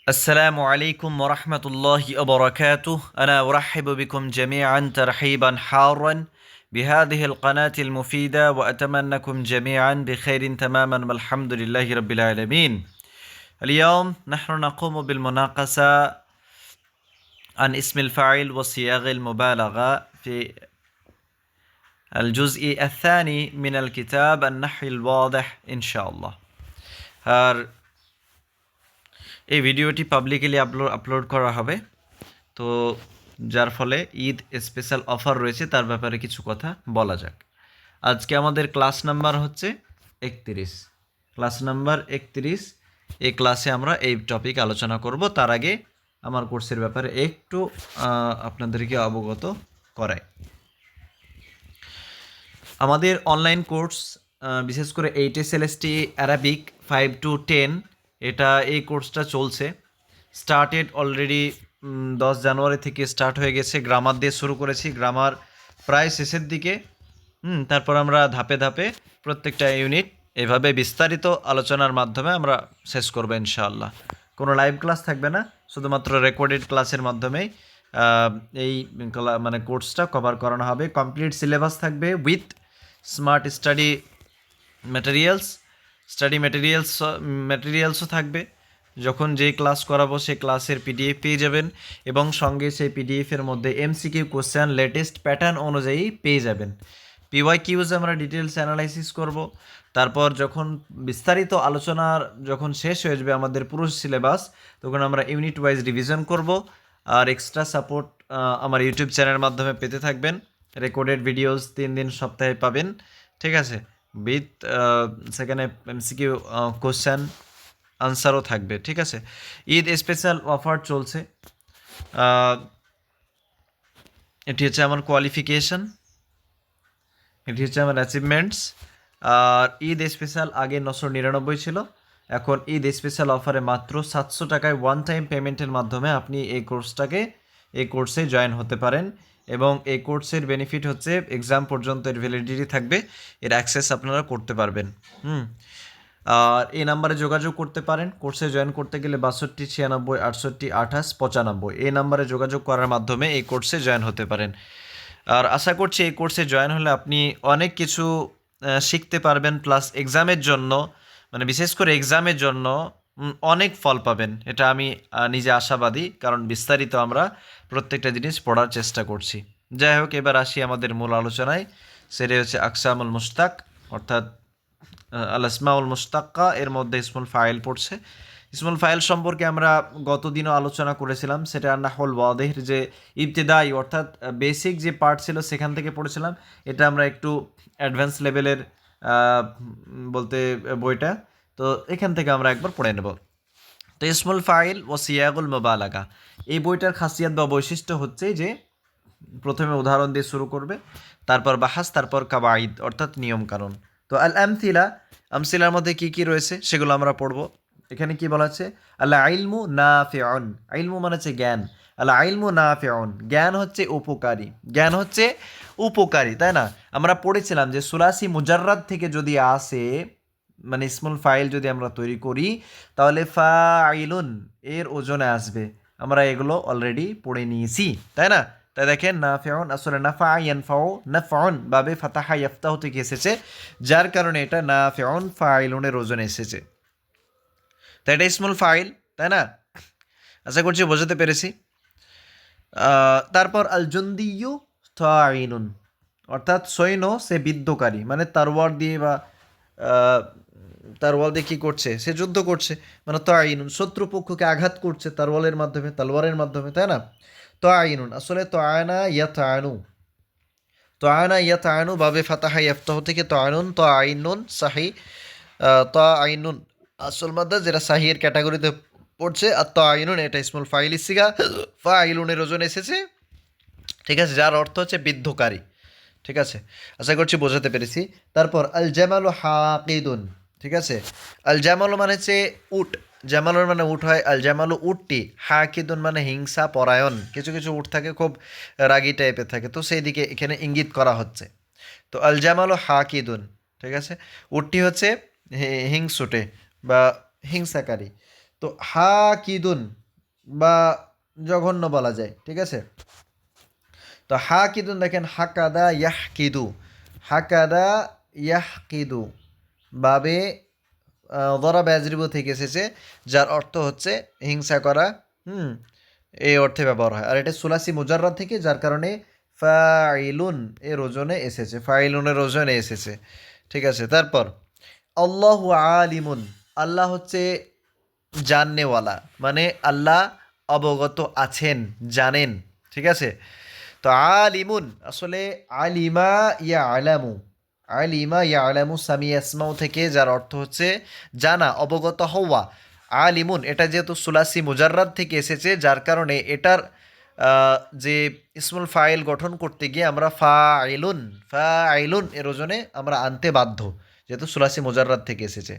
السلام عليكم ورحمة الله وبركاته. أنا أرحب بكم جميعا ترحيبا حارا بهذه القناة المفيدة، وأتمنىكم جميعا بخير تماما والحمد لله رب العالمين. اليوم نحن نقوم بالمناقشة عن اسم الفاعل وصيغ المبالغة في الجزء الثاني من الكتاب النحو الواضح إن شاء الله. এই ভিডিওটি publicly upload করা হবে, তো যার ফলে ঈদ স্পেশাল অফার রয়েছে তার ব্যাপারে কিছু কথা বলা যাক। আজকে আমাদের ক্লাস নাম্বার হচ্ছে 31, ক্লাস নাম্বার 31। এই ক্লাসে আমরা এই টপিক আলোচনা করব। তার আগে আমার কোর্সের ব্যাপারে একটু আপনাদেরকে অবগত করাই। আমাদের অনলাইন কোর্স, বিশেষ করে HSLST অ্যারাবিক 5 to 10, এই কোর্সটা চলছে। স্টার্টেড অলরেডি 10 জানুয়ারি থেকে স্টার্ট হয়ে গেছে। গ্রামার দিয়ে শুরু করেছি, গ্রামার প্রায় শেষের দিকে। তারপর আমরা ধাপে ধাপে প্রত্যেকটা ইউনিট এভাবে বিস্তারিত আলোচনার মাধ্যমে আমরা শেষ করবো ইনশাআল্লাহ। কোনো লাইভ ক্লাস থাকবে না, শুধুমাত্র রেকর্ডেড ক্লাসের মাধ্যমেই এই কোর্সটা কভার করানো হবে। কমপ্লিট সিলেবাস থাকবে উইথ স্মার্ট স্টাডি ম্যাটেরিয়ালসও থাকবে। যখন যেই ক্লাস করাবো সেই ক্লাসের PDF পেয়ে যাবেন, এবং সঙ্গে সেই PDFের মধ্যে MCQ কোশ্চেন লেটেস্ট প্যাটার্ন অনুযায়ী পেয়ে যাবেন। PYQs আমরা ডিটেলস অ্যানালাইসিস করব। তারপর যখন বিস্তারিত আলোচনার যখন শেষ হয়ে যাবে আমাদের পুরো সিলেবাস, তখন আমরা ইউনিট ওয়াইজ রিভিশন করব। আর এক্সট্রা সাপোর্ট আমার ইউটিউব চ্যানেলের মাধ্যমে পেতে থাকবেন। রেকর্ডেড ভিডিওস 3 দিন সপ্তাহে পাবেন, ঠিক আছে, উইথ সেখানে MCQ কোশ্চেন আনসারও থাকবে, ঠিক আছে। ঈদ স্পেশাল অফার চলছে। এটি হচ্ছে আমার কোয়ালিফিকেশন, এটি হচ্ছে আমার অ্যাচিভমেন্টস। আর ঈদ স্পেশাল আগে 999 ছিল, এখন ঈদ স্পেশাল অফারে মাত্র 700 টাকায় ওয়ান টাইম পেমেন্টের মাধ্যমে আপনি এই কোর্সে জয়েন হতে পারেন। এবং এই কোর্সের বেনিফিট হচ্ছে এক্সাম পর্যন্ত এর ভ্যালিডিটি থাকবে, এর অ্যাক্সেস আপনারা করতে পারবেন। আর এই নাম্বারে যোগাযোগ করতে পারেন। কোর্সে জয়েন করতে গেলে 62 96 68 28 95 এই নাম্বারে যোগাযোগ করার মাধ্যমে এই কোর্সে জয়েন হতে পারেন। আর আশা করছি এই কোর্সে জয়েন হলে আপনি অনেক কিছু শিখতে পারবেন, প্লাস এক্সামের জন্য, বিশেষ করে এক্সামের জন্য অনেক ফল পাবেন। এটা আমি নিজে আশাবাদী, কারণ বিস্তারিত আমরা প্রত্যেকটা জিনিস পড়ার চেষ্টা করছি। যাই হোক, এবার আসি আমাদের মূল আলোচনায়। সেটা হচ্ছে আকসামুল মুশতাক, অর্থাৎ আল আসমাউল মুশতাক্কা, এর মধ্যে ইসমুল ফাইল পড়ছে। ইসমুল ফাইল সম্পর্কে আমরা গতদিনও আলোচনা করেছিলাম। সেটা নাহওয়াল ওয়াদিহর যে ইবতিদাই অর্থাৎ বেসিক যে পার্ট ছিল সেখান থেকে পড়েছিলাম। এটা আমরা একটু অ্যাডভান্স লেভেলের বলতে বইটা, তো এখান থেকে আমরা একবার পড়ে নেব। তো ইসমুল ফাইল ও সিয়াগুল মুবালাগা, এই বইটার খাসিয়াত বা বৈশিষ্ট্য হচ্ছে যে প্রথমে উদাহরণ দিয়ে শুরু করবে, তারপর বাহাস, তারপর কাবাইদ অর্থাৎ নিয়মকানুন। তো আমসিলার মধ্যে কি কি রয়েছে সেগুলো আমরা পড়ব। এখানে কি বলা আছে? আল ইলমু নাফিউন, ইলমু মানে হচ্ছে জ্ঞান। আল ইলমু নাফিউন, জ্ঞান হচ্ছে উপকারী, জ্ঞান হচ্ছে উপকারী, তাই না? আমরা পড়েছিলাম যে সুলাসি মুজাররাদ থেকে যদি আসে, ইসমুল ফাইল যদি আমরা তৈরি করি, তাহলে ফাইলুন এর ওজনে আসবে। আমরা এগুলো অলরেডি পড়ে নিয়েছি, তাই না? তাই দেখেন, নাফিউন আসলে নাফা ইয়ানফাউ, নাফউন বাবে ফাতাহা ইয়াফতাহু থেকে এসেছে, যার কারণে এটা নাফিউন ফাইলুনের ওজনে এসেছে। তাই এটা ইসমুল ফাইল, তাই না? আশা করছি বোঝাতে পেরেছি। তারপর আল জুন্দিয়ু তাইনুন, অর্থাৎ সৈন্য সে বিদ্ধকারী, তারওয়ার দিয়ে বা তারওয়াল দিয়ে কী করছে? সে যুদ্ধ করছে, তাইনুন শত্রুপক্ষকে আঘাত করছে তারওয়ালের মাধ্যমে, তালওয়ারের মাধ্যমে, তাই না? তাইনুন আসলে তায়না ইয়াতায়নু, তায়না ইয়াতায়নু বাবে ফাতাহা ইয়াফতাহু থেকে তায়নুন তাইনুন সাহি, তাইনুন আসল মাদ্দা যেটা সাহির ক্যাটাগরিতে পড়ছে। আর তাইনুন এটা ইসমুল ফাইল ইসিগা, ফাইলুনের ওজন এসেছে, ঠিক আছে, যার অর্থ হচ্ছে বিদ্ধকারী, ঠিক আছে। আশা করছি বোঝাতে পেরেছি। তারপর আল জামালু হাকিদুন, ঠিক আছে। আল জামালু মানে হচ্ছে উট, জামালুর মানে উট হয়, আল জামালু উটটি, হাকিদুন মানে হিংসা পরায়ণ। কিছু কিছু উট থাকে খুব রাগী টাইপের থাকে, তো সেই দিকে এখানে ইঙ্গিত করা হচ্ছে। তো আল জামালু হাকিদুন, ঠিক আছে, উটটি হচ্ছে হিংসুটে বা হিংসাকারী। তো তো হাকিদুন বা জঘন্য বলা যায়, ঠিক আছে। তো হাকিদুন দেখেন হাকাদা ইয়াহকিদু, হাকাদা ইয়াহকিদু বাবে দরাবা ইয়াজরিবু থেকে এসেছে, যার অর্থ হচ্ছে হিংসা করা। হুম, এই অর্থে ব্যবহার হয়। আর এটা সুলাসি মুজাররাদ থেকে, যার কারণে ফাইলুন এর ওজনে এসেছে, ফাইলুনের ওজনে এসেছে, ঠিক আছে। তারপর আল্লাহু আলিমুন, আল্লাহ হচ্ছে জাননেওয়ালা, মানে আল্লাহ অবগত আছেন, জানেন, ঠিক আছে। তো আলিমুন আসলে আলিমা ইয়া আলামু, আলিমা ইয়া আলামু সামি আসমাউ থেকে, যার অর্থ হচ্ছে জানা, অবগত হওয়া। আলিমুন এটা যেহেতু সুলাসি মুজাররাদ থেকে এসেছে, যার কারণে এটার যে ইসমুল ফাইল গঠন করতে গিয়ে আমরা ফাইলুন, ফাইলুন এর ওজনে আমরা আনতে বাধ্য, যেহেতু সুলাসি মুজাররাদ থেকে এসেছে।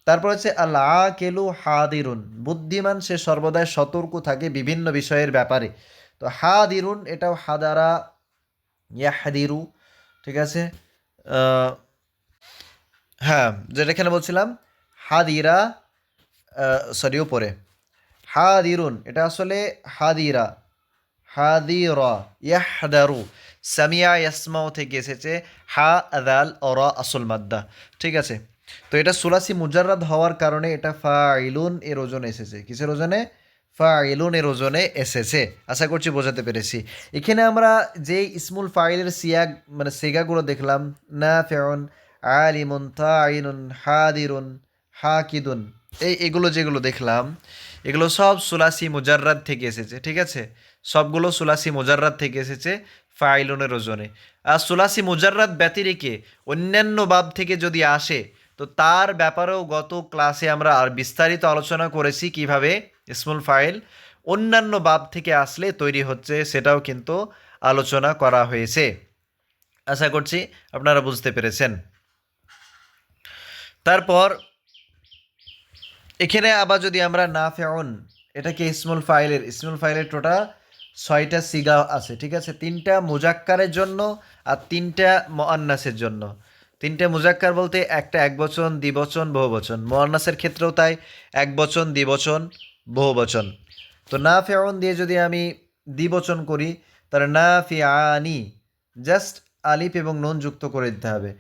তারপর হচ্ছে আল আকেলু হাদিরুন, বুদ্ধিমান সে সর্বদাই সতর্ক থাকে বিভিন্ন বিষয়ের ব্যাপারে। তো হাদিরুন এটাও হাদারা ইয়াহাদিরু, ঠিক আছে। আহ, হ্যাঁ, যেটা এখানে বলছিলাম হাদিরা, সরি উপরে হাদিরুন এটা আসলে হাদিরা, হাদিরা ইয়াহদারু, সামিয়া ইয়াসমাও থেকে এসেছে, হা আদাল অরা আসল মাদ্দা, ঠিক আছে। তো এটা সুলাসি মুজাররাদ হওয়ার কারণে এটা ফাইলুন এর ওজনে এসেছে, কিসের ওজনে? ফাইলুন এর ওজনে এসেছে। আশা করছি বোঝাতে পেরেছি। এখানে আমরা যে ইসমুল ফাইলের সিয়াগ মানে সেগাগুলো দেখলাম, নাফিউন, আলিমুন, তাইনুন, হাদিরুন, হাকিদুন, এগুলো যেগুলো দেখলাম, এগুলো সব সুলাসি মুজাররাদ থেকে এসেছে, ঠিক আছে। সবগুলো সুলাসি মুজাররাদ থেকে এসেছে ফাইলুনের ওজনে। আর সুলাসি মুজাররাদ ব্যতিরেকে অন্যান্য বাব থেকে যদি আসে, তো তার ব্যাপারেও গত ক্লাসে আমরা আর বিস্তারিত আলোচনা করেছি কিভাবে ইসমুল ফাইল অন্যান্য বাব থেকে আসলে তৈরি হচ্ছে, সেটাও কিন্তু আলোচনা করা হয়েছে। আশা করছি আপনারা বুঝতে পেরেছেন। তারপর এখানে আবার যদি আমরা নাফিউন, এটাকে ইসমুল ফাইলের টোটাল 6টা সিগা আছে, ঠিক আছে। 3টা মুজাক্কারের জন্য আর 3টা মুআন্নাসের জন্য। 3টে মুজাক্কার বলতে একটা এক বচন, দ্বিবচন, বহুবচন। মুআন্নাসের ক্ষেত্রেও তাই, এক বচন, দ্বিবচন, বহুবচন। তো নাফিউন দিয়ে যদি আমি দ্বিবচন করি, তাহলে নাফিআনি, জাস্ট আলিফ এবং নুন যুক্ত করে দিতে হবে।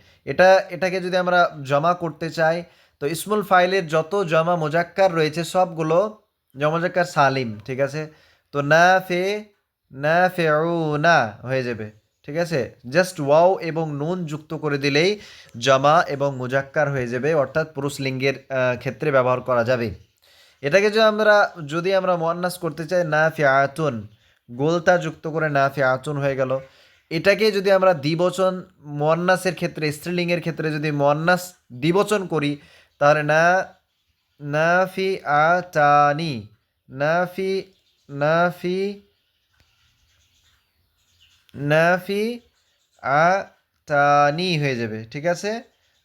এটাকে যদি আমরা জমা করতে চাই, তো ইসমুল ফাইলের যত জমা মুজাক্কার রয়েছে সবগুলো জমা মুজাক্কার সালিম, ঠিক আছে। তো নাফিউনা হয়ে যাবে, ঠিক আছে। জাস্ট ওয়াও এবং নুন যুক্ত করে দিলেই জমা এবং মুজাক্কার হয়ে যাবে, অর্থাৎ পুরুষ লিঙ্গের ক্ষেত্রে ব্যবহার করা যাবে। এটাকে যদি আমরা মুআন্নাস করতে চাই, নাফিআতুন, গোলতা যুক্ত করে নাফিআতুন হয়ে গেল। এটাকে যদি আমরা দ্বিবচন মুআন্নাসের ক্ষেত্রে, স্ত্রীলিঙ্গের ক্ষেত্রে যদি মুআন্নাস দ্বিবচন করি, তাহলে নাফিআতানি, নাফি নাফি নাফি আতানি হয়ে যাবে, ঠিক আছে।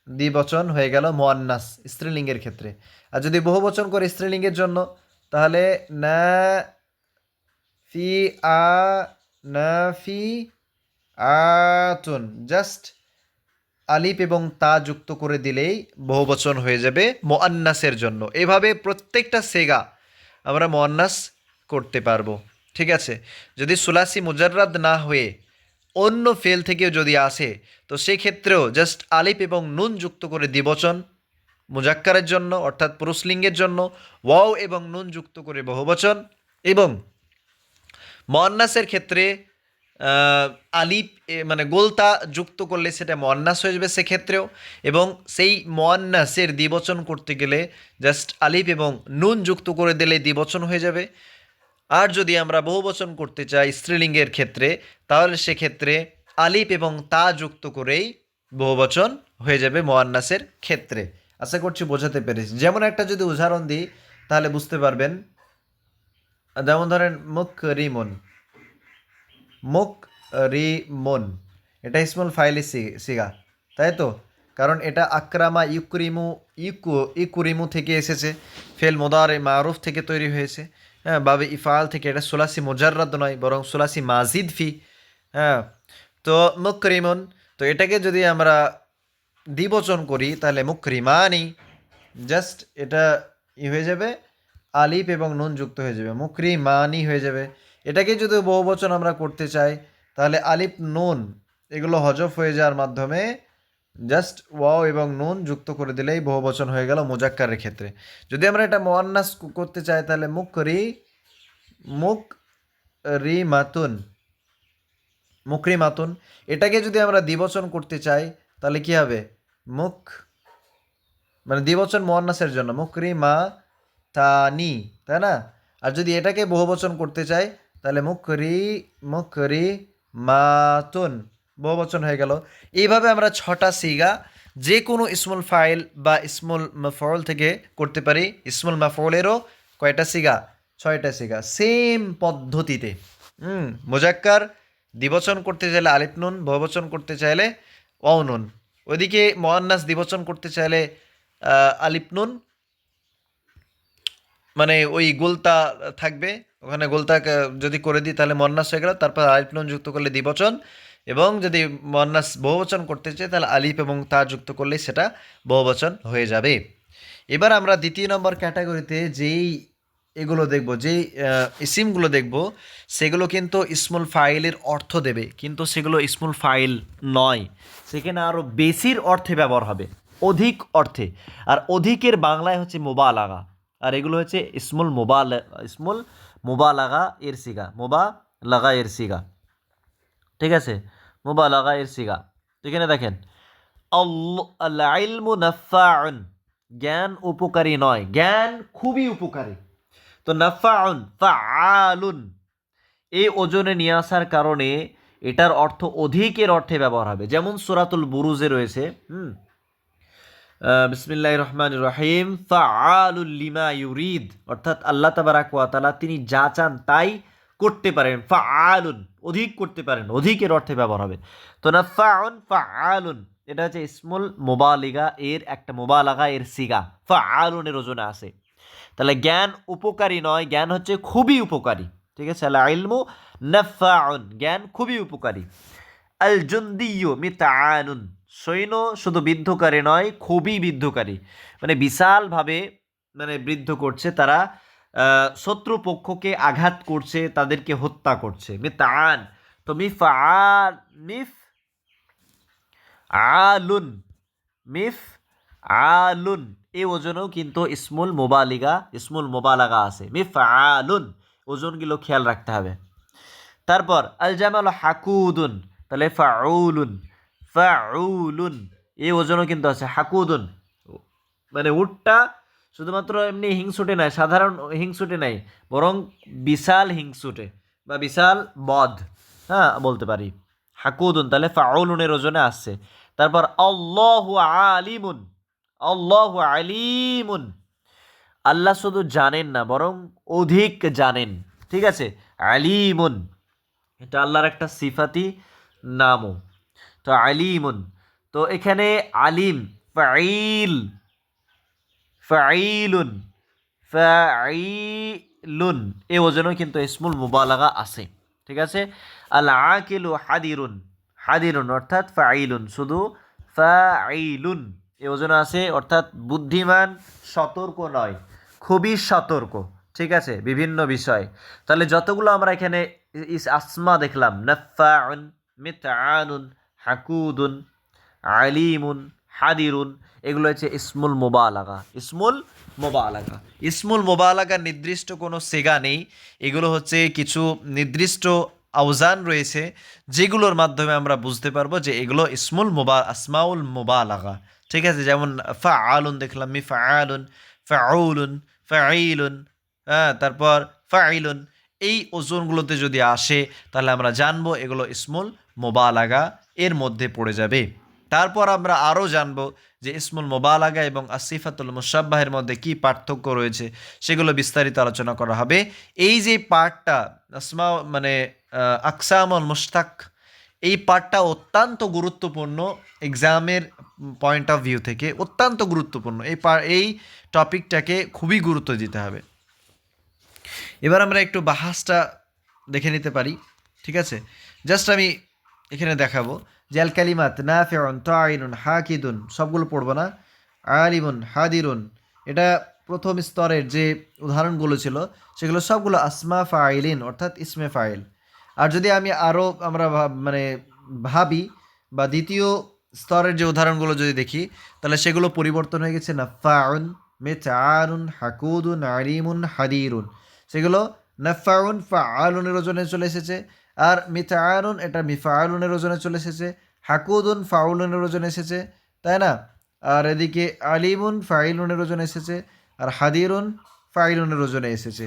দ্বিবচন হয়ে গেল মুআন্নাস স্ত্রীলিঙ্গের ক্ষেত্রে। আর যদি বহুবচন করে স্ত্রীলিঙ্গের জন্য, তাহলে নাফি আ নাফি আতুন, জাস্ট আলিফ এবং তা যুক্ত করে দিলেই বহুবচন হয়ে যাবে মুআন্নাসের জন্য। এভাবে প্রত্যেকটা সেগা আমরা মুআন্নাস করতে পারবো, ঠিক আছে। যদি সুলাসি মুজাররাদ না হয়ে অন্য ফেল থেকেও যদি আসে, তো সেক্ষেত্রেও জাস্ট আলিফ এবং নুন যুক্ত করে দ্বিবচন মুজাক্কারের জন্য, অর্থাৎ পুরুষলিঙ্গের জন্য ওয়াও এবং নুন যুক্ত করে বহুবচন, এবং মুআন্নাসের ক্ষেত্রে আলিফ মানে গোলতা যুক্ত করলে সেটা মুআন্নাস হয়ে যাবে সেক্ষেত্রেও, এবং সেই মুআন্নাসের দ্বিবচন করতে গেলে জাস্ট আলিফ এবং নুন যুক্ত করে দিলে দ্বিবচন হয়ে যাবে। আর যদি আমরা বহুবচন করতে চাই স্ত্রীলিঙ্গের ক্ষেত্রে, তাহলে সেক্ষেত্রে আলিফ এবং তা যুক্ত করেই বহুবচন হয়ে যাবে মুআন্নাসের ক্ষেত্রে। আশা করছি বোঝাতে পেরেছি। যেমন একটা যদি উদাহরণ দিই তাহলে বুঝতে পারবেন। যেমন ধরেন মুকরিমুন, মুকরিমুন এটা ইসমুল ফাইলি সিগা, তাই তো। কারণ এটা আকরামা ইকুরিমু থেকে এসেছে, ফেল মুদারে মারুফ থেকে তৈরি হয়েছে। হ্যাঁ, বাবে ইফাল থেকে, এটা সুলাসি মুজাররাদ নয় বরং সুলাসি মাজিদ ফি। হ্যাঁ, তো মুকরিমুন, তো এটাকে যদি আমরা দ্বিবচন করি তাহলে মুকরিমানি, জাস্ট এটা হয়ে যাবে আলিফ এবং নুন যুক্ত হয়ে যাবে, মুকরিমানি হয়ে যাবে। এটাকে যদি বহুবচন আমরা করতে চাই তাহলে আলিফ নুন এগুলো হজফ হয়ে যাওয়ার মাধ্যমে জাস্ট ওয়াও এবং নুন যুক্ত করে দিলেই বহুবচন হয়ে গেল মুজাক্কারের ক্ষেত্রে। যদি আমরা এটা মুয়ান্নাস করতে চাই তাহলে মুকরিমাতুন, মুকরিমাতুন। এটাকে যদি আমরা দ্বিবচন করতে চাই তাহলে কি হবে, মুক মানে দ্বিবচন মুয়ান্নাসের জন্য মুকরিমা তানি, তাই না? আর যদি এটাকে বহুবচন করতে চাই তাহলে মুকরি মাতুন, বহুবচন হয়ে গেল। এইভাবে আমরা 6টা সিগা যে কোনো ইসমুল ফাইল বা ইসমুল মাফউল থেকে করতে পারি। ইসমুল মাফউলেরও কয়টা সিগা, 6টা সিগা, সেম পদ্ধতিতে। মুজাক্কার দ্বিবচন করতে চাইলে আলিফ নুন, বহুবচন করতে চাইলে ওয়াও নুন। ওইদিকে মুয়ান্নাস দ্বিবচন করতে চাইলে আলিফ নুন, মানে ওই গোলতা থাকবে ওখানে, গোলতা যদি করে দিই তাহলে মুয়ান্নাস হয়ে গেল, তারপর আলিফ নুন যুক্ত করলে দ্বিবচন, এবং যদি মুয়ান্নাস বহুবচন করতে চাই তাহলে আলিফ এবং তা যুক্ত করলেই সেটা বহুবচন হয়ে যাবে। এবার আমরা দ্বিতীয় নম্বর ক্যাটাগরিতে যেই এগুলো দেখব, যেই ইসিমগুলো দেখব, সেগুলো কিন্তু ইসমুল ফাইলের অর্থ দেবে, কিন্তু সেগুলো ইসমুল ফাইল নয়। সেখানে আরও বেশির অর্থে ব্যবহার হবে, অধিক অর্থে। আর অধিকের বাংলায় হচ্ছে মুবালাগা, আর এগুলো হচ্ছে ইসমুল মুবালাগা এর সিগা, মুবালাগা এর সিগা। ঠিক আছে, মুবালাগা এর সিগা। এখানে দেখেন আল ইলমু নাফাউন, জ্ঞান উপকারী নয়, জ্ঞান খুবই উপকারী। তো নাফাউন ফাআলুন এই ওজনে নিয়ে আসার কারণে এটার অর্থ অধিকের অর্থে ব্যবহার হবে। যেমন সূরাতুল বুরুজে রয়েছে বিসমিল্লাহির রহমানির রহিম ফাআলুল লিমা ইউরিদ, অর্থাৎ আল্লাহ তাবারাক ওয়া তাআলা তিনি যা চান তাই করতে পারেন। ফাআলুন অধিক করতে পারেন, অধিকের অর্থে ব্যবহার হবে। তো নাফাউন ফাআলুন এটা হচ্ছে ইসমুল মুবালিগা এর একটা, মুবালাগা এর সিগা, ফাআলুনের ওজনে আছে। তাহলে জ্ঞান উপকারী নয়, জ্ঞান হচ্ছে খুবই উপকারী। ঠিক আছে, আল ইলমু নাফাউন, জ্ঞান খুবই উপকারী। আল জুন্দিয়্যু মিতআনুন, সৈন্য শুধু বিদ্ধকারী নয়, খুবই বিদ্ধকারী, মানে বিশালভাবে মানে বৃদ্ধ করছে, তারা শত্রুপক্ষকে আঘাত করছে, তাদেরকে হত্যা করছে। মিতআন, তো মিফ আলুন, মিফ আলুন এই ওজনেও কিন্তু ইসমুল মুবালাগা আছে, মিফ আলুন, ওজনগুলো খেয়াল রাখতে হবে। তারপর আল জামাল হাকুদুন, তাহলে ফাউলুন এই ওজনও কিন্তু আছে। হাকুদুন মানে উটটা শুধুমাত্র এমনি হিংসুটে নাই, সাধারণ হিংসুটে নাই, বরং বিশাল হিংসুটে বা বিশাল বধ, হ্যাঁ বলতে পারি। হাকুদুন তাহলে ফাউলুনের ওজনে আসছে। তারপর আল্লাহু আলিমুন, আল্লাহু আলিমুন, আল্লাহ শুধু জানেন না বরং অধিক জানেন। ঠিক আছে, আলিমুন এটা আল্লাহর একটা সিফাতি নামও। তো আলিমুন, তো এখানে আলিম ফাইলুন ফাইলুন এই ওজনেও কিন্তু ইসমুল মুবালাগা আছে। ঠিক আছে, আল আকিলু হাদিরুন অর্থাৎ ফাইলুন, শুধু ফাইলুন এই ওজনে আছে, অর্থাৎ বুদ্ধিমান সতর্ক নয়, খুবই সতর্ক। ঠিক আছে, বিভিন্ন বিষয়। তাহলে যতগুলো আমরা এখানে আসমা দেখলাম, নাফাউন, মিতআনুন, হাকুদুন, আলিমুন, হাদিরুন, এগুলো হচ্ছে ইসমুল মুবালাগা। ইসমুল মুবালাগার নির্দিষ্ট কোনো সিগা নেই, এগুলো হচ্ছে কিছু নির্দিষ্ট আউজান রয়েছে যেগুলোর মাধ্যমে আমরা বুঝতে পারবো যে এগুলো আসমাউল মুবালাগা। ঠিক আছে, যেমন ফাআলুন দেখলাম, মিফআলুন, ফাউলুন, ফাইলুন, হ্যাঁ, তারপর ফাইলুন, এই ওজনগুলোতে যদি আসে তাহলে আমরা জানবো এগুলো ইসমুল মুবালাগা এর মধ্যে পড়ে যাবে। তারপর আমরা আরও জানবো যে ইসমুল মুবালাগা এবং আসিফাতুল মুশাব্বাহের মধ্যে কি পার্থক্য রয়েছে, সেগুলো বিস্তারিত আলোচনা করা হবে। এই যে পার্টটা মানে আকসামুল মুশতাক, এই পার্টটা অত্যন্ত গুরুত্বপূর্ণ, এক্সামের পয়েন্ট অফ ভিউ থেকে অত্যন্ত গুরুত্বপূর্ণ। এই টপিকটাকে খুবই গুরুত্ব দিতে হবে। এবার আমরা একটু বাহাসটা দেখে নিতে পারি। ঠিক আছে, জাস্ট আমি এখানে দেখাবো যে আল কালিমাত নাফিউন, তাইনুন, হাকিদুন, সবগুলো পড়বো না। আলিমুন, হাদিরুন, এটা প্রথম স্তরের যে উদাহরণগুলো ছিল সেগুলো সবগুলো আসমা ফাইলিন অর্থাৎ ইসমে ফাইল। আর যদি আমি আরও আমরা মানে ভাবি বা দ্বিতীয় স্তরের যে উদাহরণগুলো যদি দেখি তাহলে সেগুলো পরিবর্তন হয়ে গেছে নাফাউন, মেতারুন, হাকুদুন, আলিমুন, হাদিরুন। সেগুলো নাফাউন ফাআলুনের ওজনে চলে এসেছে, আর মিতারুন এটা মিফাআলুনের ওজনে চলে এসেছে, হাকুদুন ফাউলুনের ওজনে এসেছে, তাই না? আর এদিকে আলিমুন ফাইলুনের ওজনে এসেছে, আর হাদিরুন ফাইলুনের ওজনে এসেছে,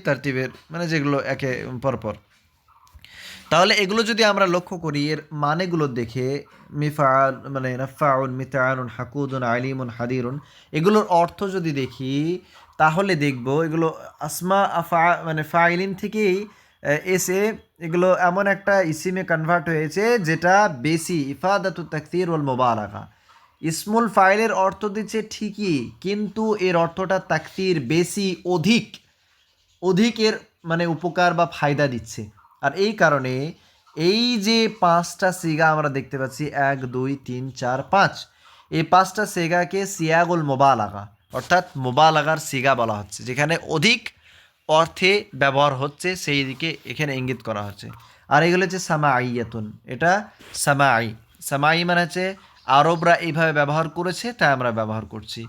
তারতিবের মানে যেগুলো একে পরপর। তাহলে এগুলো যদি আমরা লক্ষ্য করি এর মানেগুলো দেখে মিফাল মানে নাফাউন, মিতানুন, হাকুদুন, আলিমুন, হাদিরুন এগুলোর অর্থ যদি দেখি তাহলে দেখব এগুলো আসমা মানে ফাইলিন থেকেই এসে এগুলো এমন একটা ইসিমে কনভার্ট হয়েছে যেটা বেশি ইফাদাতু তাকসির ওয়াল মুবালাগা। ইসমুল ফাইলের অর্থ দিচ্ছে ঠিকই, কিন্তু এর অর্থটা তাকসির বেশি, অধিক অধিকের মানে উপকার বা ফায়দা দিচ্ছে। আর এই কারণে এই যে 5টা সিগা আমরা দেখতে পাচ্ছি 1 2 3 4 5, এই 5টা সিগাকে সিয়াগুল মোবালাগা অর্থাৎ মোবালাগার সিগা বলা হচ্ছে, যেখানে অধিক অর্থে ব্যবহার হচ্ছে সেই দিকে এখানে ইঙ্গিত করা হচ্ছে। আর এগুলো হচ্ছে সামাইয়াতুন, এটা সামাই। সামাই মানে হচ্ছে আরবরা এইভাবে ব্যবহার করেছে তাই আমরা ব্যবহার করছি।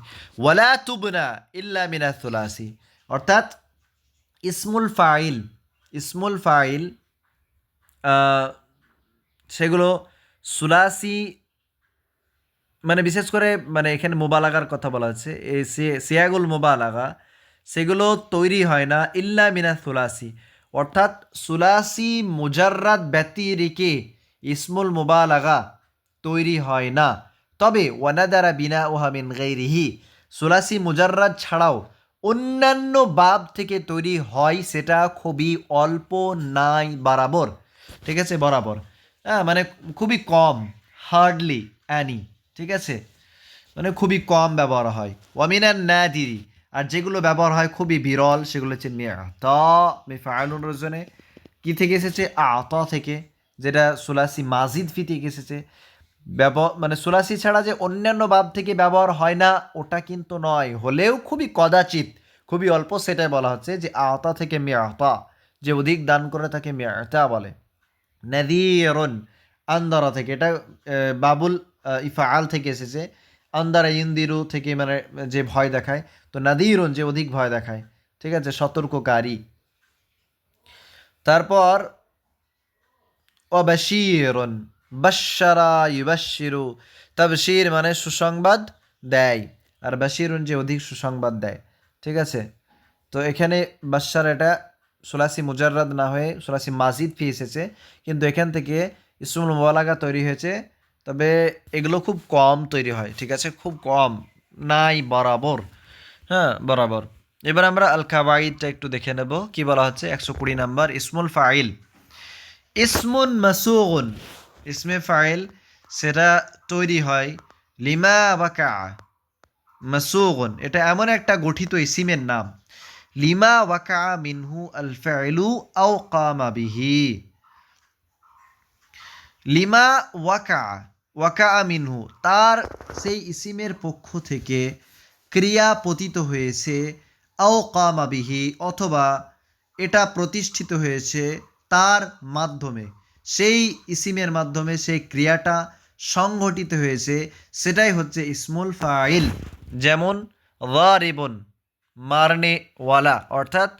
ওয়ালা তুবনা ইল্লা মিনা সুলাসি অর্থাৎ ইসমুল ফাইল, ইসমুল ফাইল সেগুলো সুলাসি মানে বিশেষ করে মানে এখানে মোবালাগার কথা বলা হচ্ছে, এই সিয়াগুল মোবালাগা সেগুলো তৈরি হয় না ইল্লা মিনা সুলাসি অর্থাৎ সুলাসি মুজাররাদ ব্যতিরেকে ইসমুল মোবালাগা তৈরি হয় না। তবে ওয়ানাদারা বিনা ওহা মিন গাইরিহি সুলাসি মুজাররাদ ছাড়াও অন্যান্য বাব থেকে তৈরি হয়, সেটা খুবই অল্প, নাই বরাবর, ঠিক আছে, বরাবর, হ্যাঁ মানে খুবই কম, হার্ডলি অ্যানি, ঠিক আছে, মানে খুবই কম ব্যবহার হয়। ওয়ামিনান নাদিরি আর যেগুলো ব্যবহার হয় খুবই বিরল সেগুলো হচ্ছে মিফাআলুন রজনে কি থেকে এসেছে, আতা থেকে, যেটা সুলাসি মাজিদ ফি থেকে এসেছে। মানে সুলাসি ছাড়া যে অন্যান্য বাব থেকে ব্যবহার হয় না ওটা কিন্তু নয়, হলেও খুবই কদাচিৎ, খুবই অল্প, সেটাই বলা হচ্ছে যে আতা থেকে মিয়াতা, যে অধিক দান করে তাকে মিয়াতা বলে। নাদিরুন আন্দারা থেকে, এটা বাবুল ইফাআল থেকে এসেছে, আন্দারা ইন্দিরু থেকে মানে যে ভয় দেখায়, তো নাদিরুন যে অধিক ভয় দেখায়, ঠিক আছে, সতর্ককারী। তারপর অবাশিরুন, বাশারা ইউবাশিরু, তাবশির মানে সুসংবাদ দেয়, আর বাশিরুন যে অধিক সুসংবাদ দেয়, ঠিক আছে। তো এখানে বাশার এটা সুলাসি মুজাররাদ না হয়ে সুলাসি মাজিদ ফি এসেছে, কিন্তু এখান থেকে ইসমুল মুবালাগা তৈরি হয়েছে, তবে এগুলো খুব কম তৈরি হয়, ঠিক আছে, খুব কম, নাই বরাবর, হ্যাঁ বরাবর। এবার আমরা আল কাবাইদটা একটু দেখে নেব কি বলা হচ্ছে। 120 নাম্বার ইসমুল ফাইল, ইসমুন মাসুগুন, ইসমে ফাইল সেটা তৈরি হয় লিমা ওয়াকা, মাসুগুন এটা এমন একটা গঠিত ইসিমের নাম, লিমা ওয়াকা মিনহু আল ফাইলু আও কামা বিহি, লিমা ওয়াকা, ওয়াকা মিনহু তার সেই ইসিমের পক্ষ থেকে ক্রিয়া পতিত হয়েছে, আও কামা বিহি অথবা এটা প্রতিষ্ঠিত হয়েছে তার মাধ্যমে, সেই ইসিমের মাধ্যমে সেই ক্রিয়াটা সংঘটিত হয়েছে, সেটাই হচ্ছে ইসমুল ফাইল। যেমন যারিবুন মারনে ওয়ালা অর্থাৎ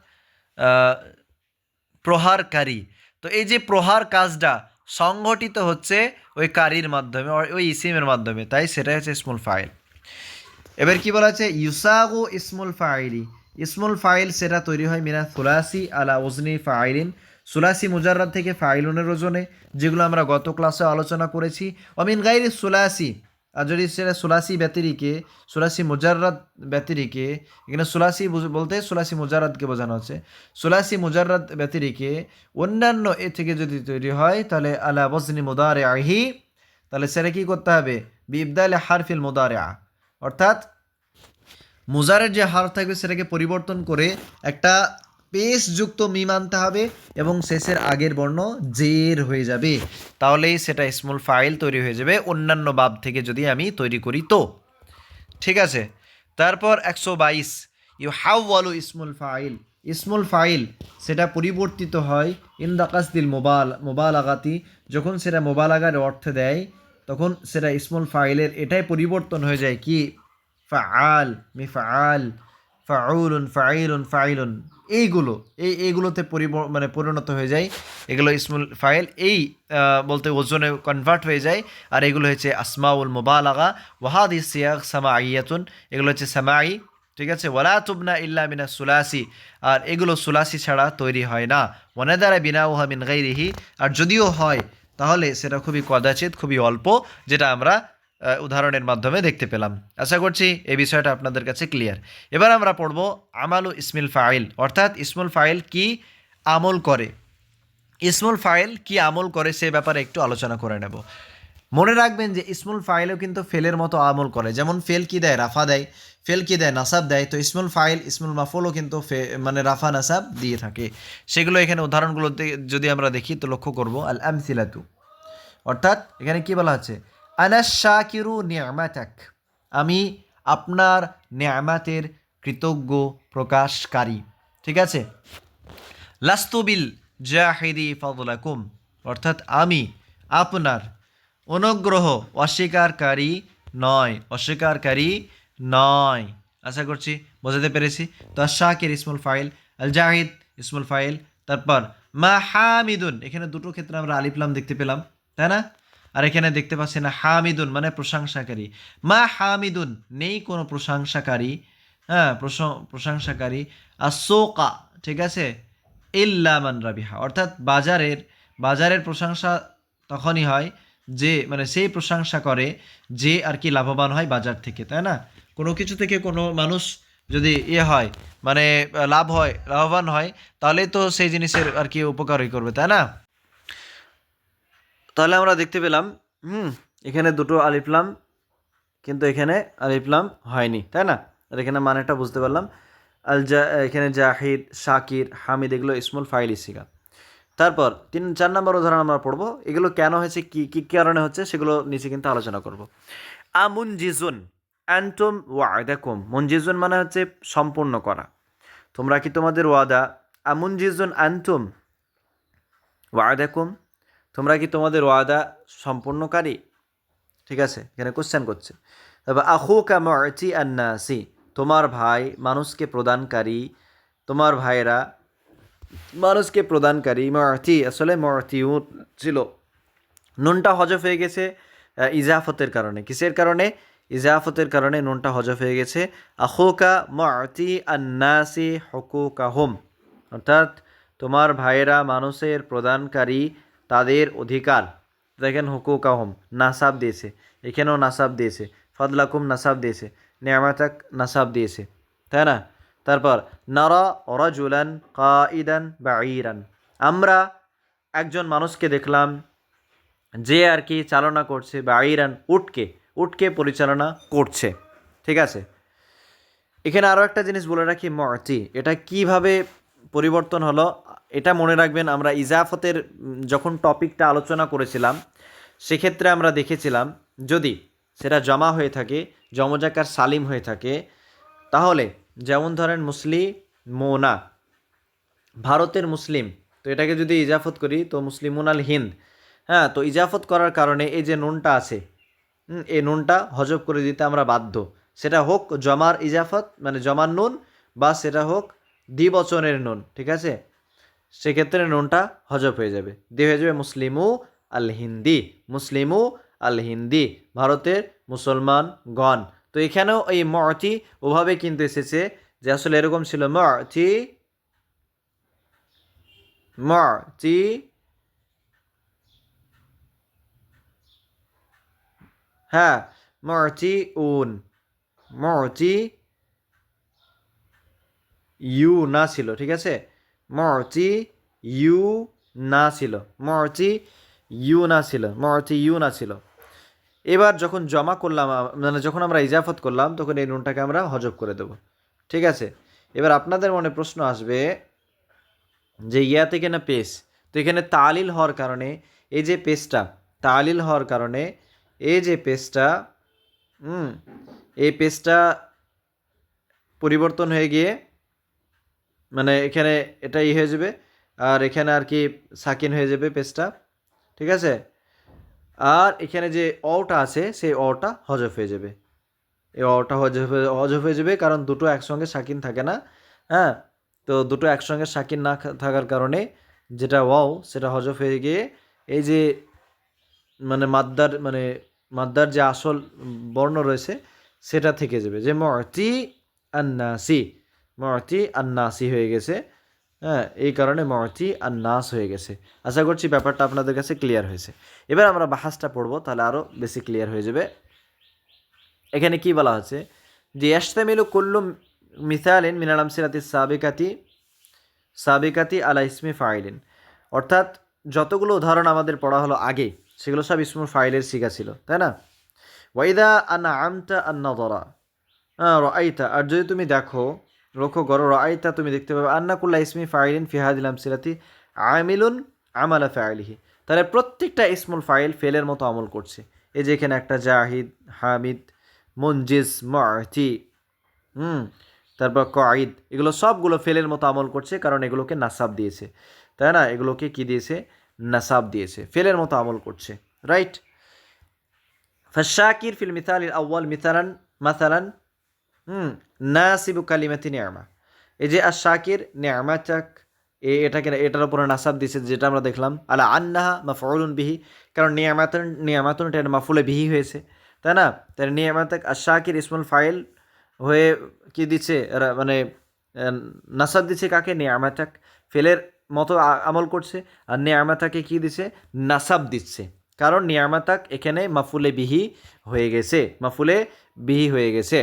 প্রহারকারী, তো এই যে প্রহার কাজটা সংঘটিত হচ্ছে ওই কারীর মাধ্যমে, ওই ইসিমের মাধ্যমে, তাই সেটাই হচ্ছে ইসমুল ফাইল। এবার কি বলা আছে, ইউসাগু ইসমুল ফাইলি, ইসমুল ফাইল সেটা তৈরি হয় মিনা সুলাসি আলা ওজনি ফাইলিন, সুলাসি মুজাররাদ থেকে ফাইলুনের ওজনে, যেগুলো আমরা গত ক্লাসে আলোচনা করেছি। অমিন গাইরি সুলাসি, আর যদি সেটা সুলাসি ব্যতিরিকে, সুলাসি মুজাররাদ ব্যতিরিকে, এখানে সুলাসি বলতে সুলাসি মুজাররাদকে বোঝানো হচ্ছে, সুলাসি মুজাররাদ ব্যতিরিকে অন্যান্য এ থেকে যদি তৈরি হয় তাহলে আলা ওজনি মুদারে আহি, তাহলে সেটা কী করতে হবে, বিবদালে হারফিল মুদারে, অর্থাৎ মুজারের যে হার থাকবে সেটাকে পরিবর্তন করে একটা পেশযুক্ত মিম আনতে হবে এবং শেষের আগের বর্ণ জের হয়ে যাবে, তাহলেই সেটা ইসমুল ফাইল তৈরি হয়ে যাবে অন্যান্য বাব থেকে যদি আমি তৈরি করি তো, ঠিক আছে। তারপর 122 ইউহাওয়ালু ইসমুল ফাইল, ইসমুল ফাইল সেটা পরিবর্তিত হয় ইনদাকাসদিল মোবালাগাতি, যখন সেটা মোবালাগার অর্থে দেয় তখন সেটা ইসমুল ফাইলের এটাই পরিবর্তন হয়ে যায় কি ফাআল, মিফআল, ফাউলুন, ফাইলুন, ফাইলুন, এইগুলো এইগুলোতে মানে পরিণত হয়ে যায়, এগুলো ইসমুল ফাইল এই বলতে ওজনে কনভার্ট হয়ে যায়। আর এগুলো হচ্ছে আসমাউল মুবালাগা ওয়াহাদি সিয়াগ সামাইয়াতুন, এগুলো হচ্ছে সামাই, ঠিক আছে। ওয়ালা তুবনা ইল্লা মিনা সুলাসি, আর এগুলো সুলাসি ছাড়া তৈরি হয় না। ওয়ানাদারা বিনাউহা মিন গাইরিহি, আর যদিও হয় তাহলে সেটা খুবই কদাচিৎ, খুবই অল্প, যেটা আমরা উদাহরণের মাধ্যমে দেখতে পেলাম। আশা করছি এই বিষয়টা আপনাদের কাছে ক্লিয়ার। এবার আমরা পড়ব আমালু ইসমিল ফাইল, অর্থাৎ ইসমুল ফাইল কি আমল করে, ইসমুল ফাইল কি আমল করে সে ব্যাপারে একটু আলোচনা করে নেব। মনে রাখবেন যে ইসমুল ফাইলও কিন্তু ফেলের মতো আমল করে, যেমন ফেল কি দেয়, রাফা দেয়, ফেল কি দেয়, নাসাব দেয়, তো ইসমুল ফাইল ইসমুল মাফুলও কিন্তু মানে রাফা নাসাব দিয়ে থাকে। সেগুলো এখানে উদাহরণগুলোতে যদি আমরা দেখি তো লক্ষ্য করব আল আমসিলাতু, অর্থাৎ এখানে কি বলা হচ্ছে আনাস শাকিরু নিয়ামাতাক, আমি আপনার নিয়ামাতের কৃতজ্ঞ প্রকাশকারী, ঠিক আছে। লাস্তুবিল জাহিদি ফাদলাকুম, অর্থাৎ আমি আপনার অনুগ্রহ অস্বীকারী নয়, অস্বীকারী নয়। আশা করছি বোঝাতে পেরেছি। তো শাকির ইসমুল ফাইল, আল জাহিদ ইসমুল ফাইল, তারপর মা হামিদুন, এখানে দুটো ক্ষেত্রে আমরা আলিফলাম দেখতে পেলাম, তাই না? আর এখানে দেখতে পাচ্ছি না হামিদুন মানে প্রশংসাকারী, মা হামিদুন নেই কোনো প্রশংসাকারী, হ্যাঁ প্রশংসাকারী। আর সোকা, ঠিক আছে, ইল্লা মান রাবিহা, অর্থাৎ বাজারের প্রশংসা তখনই হয় যে মানে সেই প্রশংসা করে যে আর কি লাভবান হয় বাজার থেকে, তাই না? কোনো কিছু থেকে কোনো মানুষ যদি হয় মানে লাভবান হয়, তাহলে তো সেই জিনিসের আর কি উপকারই করবে, তাই না? তাহলে আমরা দেখতে পেলাম এখানে দুটো আলিফলাম, কিন্তু এখানে আলিফলাম হয়নি, তাই না? আর এখানে মানেটা বুঝতে পারলাম। এখানে জাহিদ, শাকির, হামিদ এগুলো ইসমুল ফাইল ইসিগা। তারপর 4 নম্বর উদাহরণ আমরা পড়বো, এগুলো কেন হয়েছে, কি কি কারণে হচ্ছে সেগুলো নিচে কিন্তু আলোচনা করব। আমুনজিজুন আনতুম ওয়াদাকুম, মুনজিজুন মানে হচ্ছে সম্পূর্ণ করা, তোমরা কি তোমাদের ওয়াদা, আমুনজিজুন আনতুম ওয়াদাকুম, তোমরা কি তোমাদের ওয়াদা সম্পূর্ণকারী, ঠিক আছে, এখানে কোশ্চেন করছে। তারপর আখুকা মুഅতি আন্নাসি, তোমার ভাই মানুষকে প্রদানকারী, তোমার ভাইরা মানুষকে প্রদানকারী, মুআতি আসলে মুআতিউ ছিল, নুনটা হজফ হয়ে গেছে ইজাফতের কারণে, কিসের কারণে, ইজাফতের কারণে নুনটা হজফ হয়ে গেছে। আখুকা মুআতি আন্নাসি হুকুকাহুম, অর্থাৎ তোমার ভাইয়েরা মানুষের প্রদানকারী তাদের অধিকার, দেখেন হুকুকাহুম নাসাব দিয়েছে, এখানেও নাসাব দিয়েছে, ফদলাকুম নাসাব দিয়েছে, নিয়ামাতাক নাসাব দিয়েছে, তাই না? তারপর নারা রাজুলান কাইদান বাঈরান, আমরা একজন মানুষকে দেখলাম যে আর কি চালনা করছে, বাঈরান উটকে পরিচালনা করছে, ঠিক আছে। এখানে আরও একটা জিনিস বলে রাখি, মুআতি এটা কিভাবে পরিবর্তন হলো এটা মনে রাখবেন। আমরা ইজাফতের যখন টপিকটা আলোচনা করেছিলাম সেক্ষেত্রে আমরা দেখেছিলাম যদি সেটা জমা হয়ে থাকে, জমজাকার সালিম হয়ে থাকে, তাহলে যেমন ধরেন মুসলিমোনা, ভারতের মুসলিম, তো এটাকে যদি ইজাফত করি তো মুসলিমুন আল হিন্দ, হ্যাঁ, তো ইজাফত করার কারণে এই যে নুনটা আছে, এই নুনটা হজব করে দিতে আমরা বাধ্য, সেটা হোক জমার ইজাফত মানে জমার নুন, বা সেটা হোক দ্বিবচনের নুন, ঠিক আছে, সেক্ষেত্রে নুনটা হজব হয়ে যাবে, দিয়ে হয়ে যাবে মুসলিমু আল হিন্দি, মুসলিমু আল হিন্দি, ভারতের মুসলমানগণ। তো এখানেও এই মুআতি ওভাবে কিন্তু এসেছে যে আসলে এরকম ছিল মুআতি, হ্যাঁ, মুআতি ইউ না ছিল, ঠিক আছে, মুআতি ইউ না ছিল, মুআতি ইউ না ছিল। এবার যখন জমা করলাম মানে যখন আমরা ইজাফত করলাম তখন এই নুনটাকে আমরা হজব করে দেব, ঠিক আছে। এবার আপনাদের মনে প্রশ্ন আসবে যে ইয়া থেকে না পেশ, তো এখানে তালিল হওয়ার কারণে এই যে পেশটা, তালিল হওয়ার কারণে এই যে পেশটা এই পেশটা পরিবর্তন হয়ে গিয়ে মানে এখানে এটাই হয়ে যাবে, আর এখানে আর কি সাকিন হয়ে যাবে পেজটা, ঠিক আছে। আর এখানে যে অটা আছে সেই অটা হজফ হয়ে যাবে, এই অটা হজফ হয়ে যাবে, কারণ দুটো একসঙ্গে সাকিন থাকে না। হ্যাঁ, তো দুটো একসঙ্গে সাকিন না থাকার কারণে যেটা ওয়াও সেটা হজফ হয়ে গিয়ে এই যে মাদ্দার যে আসল বর্ণ রয়েছে সেটা থেকে যাবে, যে মতি আন্নাসি হয়ে গেছে। হ্যাঁ, এই কারণে মতি আন্নাস হয়ে গেছে। আশা করছি ব্যাপারটা আপনাদের কাছে ক্লিয়ার হয়েছে। এবার আমরা বাহাসটা পড়বো, তাহলে আরও বেশি ক্লিয়ার হয়ে যাবে। এখানে কি বলা হচ্ছে যে ইয়াশতামিলু কুল্লু মিসালিন মিনাল আমসিলাতি সাবিকাতি আলা ইসমি ফাইলিন, অর্থাৎ যতগুলো উদাহরণ আমাদের পড়া হলো আগে সেগুলো সব ইসমুল ফাইলের সিগা ছিল, তাই না। ওয়াইদা আনা আমতা আন্নাদরা, রাআইতা, আর যদি তুমি দেখো, লক্ষ্য করো, রাআইতা তুমি দেখতে পাবে, আন্না কুল্লা ইসমি ফাইলিন ফি হাদিল আমসিলাতি আমিলুন আমালা ফাইলিহি, তাহলে প্রত্যেকটা ইসমুল ফাইল ফেলের মতো আমল করছে। এই যে এখানে একটা জাহিদ, হামিদ, মুনজিজ, মুআতি, তারপর কয়েদ, এগুলো সবগুলো ফেলের মতো আমল করছে, কারণ এগুলোকে নাসাব দিয়েছে, তাই না, এগুলোকে কি দিয়েছে, নাসাব দিয়েছে, ফেলের মতো আমল করছে, রাইট। ফাশাকির ফিল মিসালিল আউয়াল মাসালান নাসিবু কালিমাতি নি'মা, এই যে আশ-শাকির নি'মাতাক, এটার উপরে নাসাব দিয়েছে, যেটা আমরা দেখলাম আলা আন্নাহা মাফউলুন বিহি, কারণ নি'মাতুন এটা মাফউলে বিহি হয়েছে, তাই না। তাই নি'মাতাক আশ-শাকির ইসমুল ফাইল হয়ে কি দিচ্ছে, মানে নাসাব দিচ্ছে কাকে, নি'মাতাক, ফেলের মতো আমল করছে, আর নি'মাতাকে কি দিচ্ছে, নাসাব দিচ্ছে, কারণ নি'মাতাক এখানে মাফুলে বিহি হয়ে গেছে।